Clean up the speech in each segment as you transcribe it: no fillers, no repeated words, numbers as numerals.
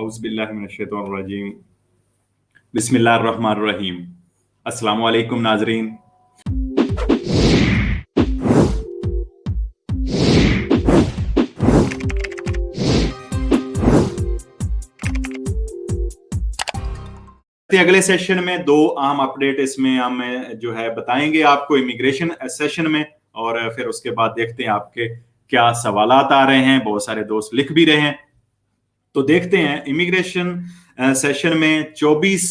औज़ुबिल्लाहिमिनश्शैतानिर्रजीम बिस्मिल्लाहिर्रहमानिर्रहीम। अस्सलामु अलैकुम नाज़रीन। अगले सेशन में दो अहम अपडेट इसमें हम जो है बताएंगे आपको इमिग्रेशन सेशन में, और फिर उसके बाद देखते हैं आपके क्या सवालात आ रहे हैं। बहुत सारे दोस्त लिख भी रहे हैं, तो देखते हैं। इमिग्रेशन सेशन में 24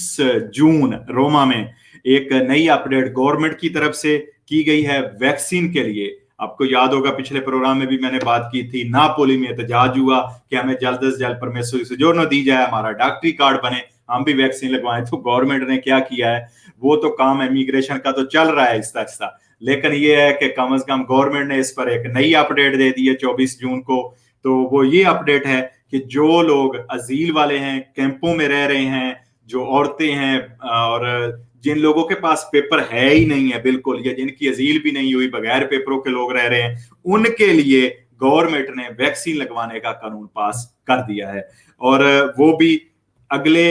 जून रोमा में एक नई अपडेट गवर्नमेंट की तरफ से की गई है वैक्सीन के लिए। आपको याद होगा पिछले प्रोग्राम में भी मैंने बात की थी, नापोली में एहतजाज हुआ कि हमें जल्द से जल्द परमिशन सोजोर्नो दी जाए, हमारा डॉक्टरी कार्ड बने, हम भी वैक्सीन लगवाएं। तो गवर्नमेंट ने क्या किया है, वो तो काम इमिग्रेशन का तो चल रहा है आहिस्ता आहिस्ता, लेकिन ये है कि कम से कम गवर्नमेंट ने इस पर एक नई अपडेट दे दी है 24 जून को। तो वो ये अपडेट है कि जो लोग अजील वाले हैं, कैंपों में रह रहे हैं, जो औरतें हैं और जिन लोगों के पास पेपर है ही नहीं है बिल्कुल, या जिनकी अजील भी नहीं हुई, बगैर पेपरों के लोग रह रहे हैं, उनके लिए गवर्नमेंट ने वैक्सीन लगवाने का कानून पास कर दिया है। और वो भी अगले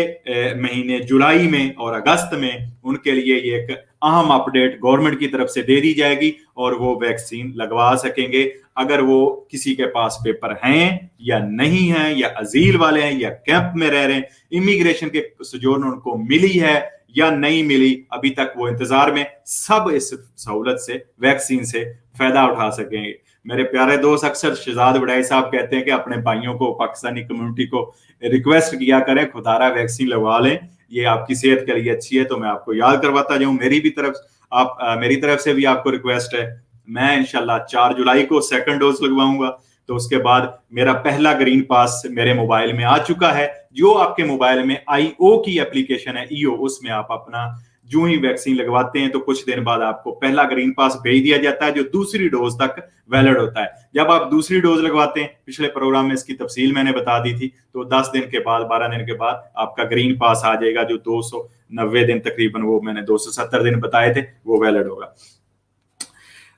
महीने जुलाई में और अगस्त में उनके लिए ये एक अहम अपडेट गवर्नमेंट की तरफ से दे दी जाएगी और वो वैक्सीन लगवा सकेंगे अगर वो किसी के पास पेपर हैं या नहीं है, या अजील वाले हैं, या कैंप में रह रहे हैं, इमिग्रेशन के सोजोर्नो उनको मिली है या नहीं मिली, अभी तक वो इंतजार में, सब इस सहूलत से, वैक्सीन से फायदा उठा सकेंगे। मेरे प्यारे दोस्त अक्सर शहजाद वड़ाई साहब कहते हैं कि अपने भाइयों को, पाकिस्तानी कम्युनिटी को रिक्वेस्ट किया करें खुदारा वैक्सीन लगवा लें, ये आपकी सेहत के लिए अच्छी है। तो मैं आपको याद करवाता जाऊं, मेरी तरफ से भी आपको रिक्वेस्ट है। मैं इंशाल्लाह 4 जुलाई को सेकंड डोज लगवाऊंगा, तो उसके बाद मेरा पहला ग्रीन पास मेरे मोबाइल में आ चुका है। जो आपके मोबाइल में IO की एप्लीकेशन है, EO, उसमें आप अपना जो ही वैक्सीन लगवाते हैं तो कुछ दिन बाद आपको पहला ग्रीन पास भेज दिया जाता है, जो दूसरी डोज तक वैलिड होता है। जब आप दूसरी डोज लगवाते हैं, पिछले प्रोग्राम में इसकी तफसील मैंने बता दी थी, तो 10 दिन के बाद, 12 दिन के बाद आपका ग्रीन पास आ जाएगा, जो 290 दिन तकरीबन, वो मैंने 270 दिन बताए थे, वो वैलिड होगा।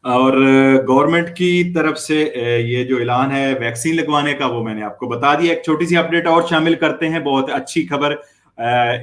और गवर्नमेंट की तरफ से ये जो ऐलान है वैक्सीन लगवाने का, वो मैंने आपको बता दिया। एक छोटी सी अपडेट और शामिल करते हैं, बहुत अच्छी खबर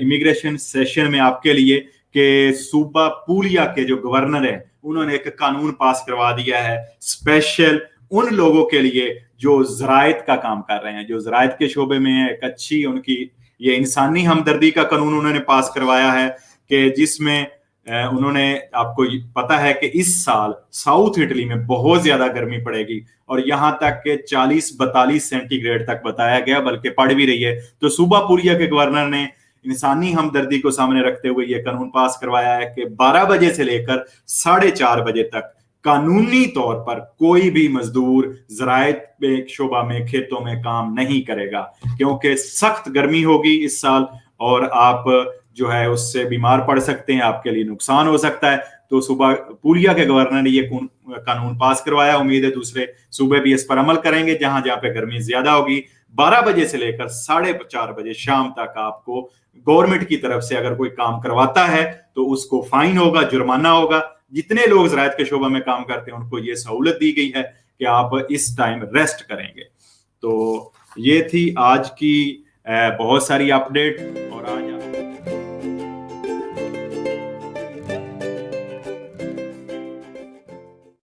इमिग्रेशन सेशन में आपके लिए, कि सूबा पूलिया के जो गवर्नर है, उन्होंने एक कानून पास करवा दिया है स्पेशल उन लोगों के लिए जो ज़रायत का काम कर रहे हैं, जो ज़रायत के शोबे में है। एक अच्छी उनकी ये इंसानी हमदर्दी का कानून उन्होंने पास करवाया है, कि जिसमें उन्होंने, आपको पता है कि इस साल साउथ इटली में बहुत ज्यादा गर्मी पड़ेगी, और यहां तक के 40-42 सेंटीग्रेड तक बताया गया, बल्कि पड़ भी रही है। तो सूबा पूलिया के गवर्नर ने इंसानी हमदर्दी को सामने रखते हुए यह कानून पास करवाया है कि 12 बजे से लेकर 4:30 बजे तक कानूनी तौर पर कोई भी मजदूर ज़रायत शोबा में, खेतों में काम नहीं करेगा, क्योंकि सख्त गर्मी होगी इस साल और आप जो है उससे बीमार पड़ सकते हैं, आपके लिए नुकसान हो सकता है। तो सूबा पूलिया के गवर्नर ने ये कानून पास करवाया। उम्मीद है दूसरे सूबे भी इस पर अमल करेंगे। जहां जहां पे गर्मी ज्यादा होगी, 12 बजे से लेकर 4:30 बजे शाम तक आपको गवर्नमेंट की तरफ से अगर कोई काम करवाता है तो उसको फाइन होगा, जुर्माना होगा। जितने लोग ज़रायत के शोबा में काम करते हैं उनको ये सहूलत दी गई है कि आप इस टाइम रेस्ट करेंगे। तो ये थी आज की बहुत सारी अपडेट।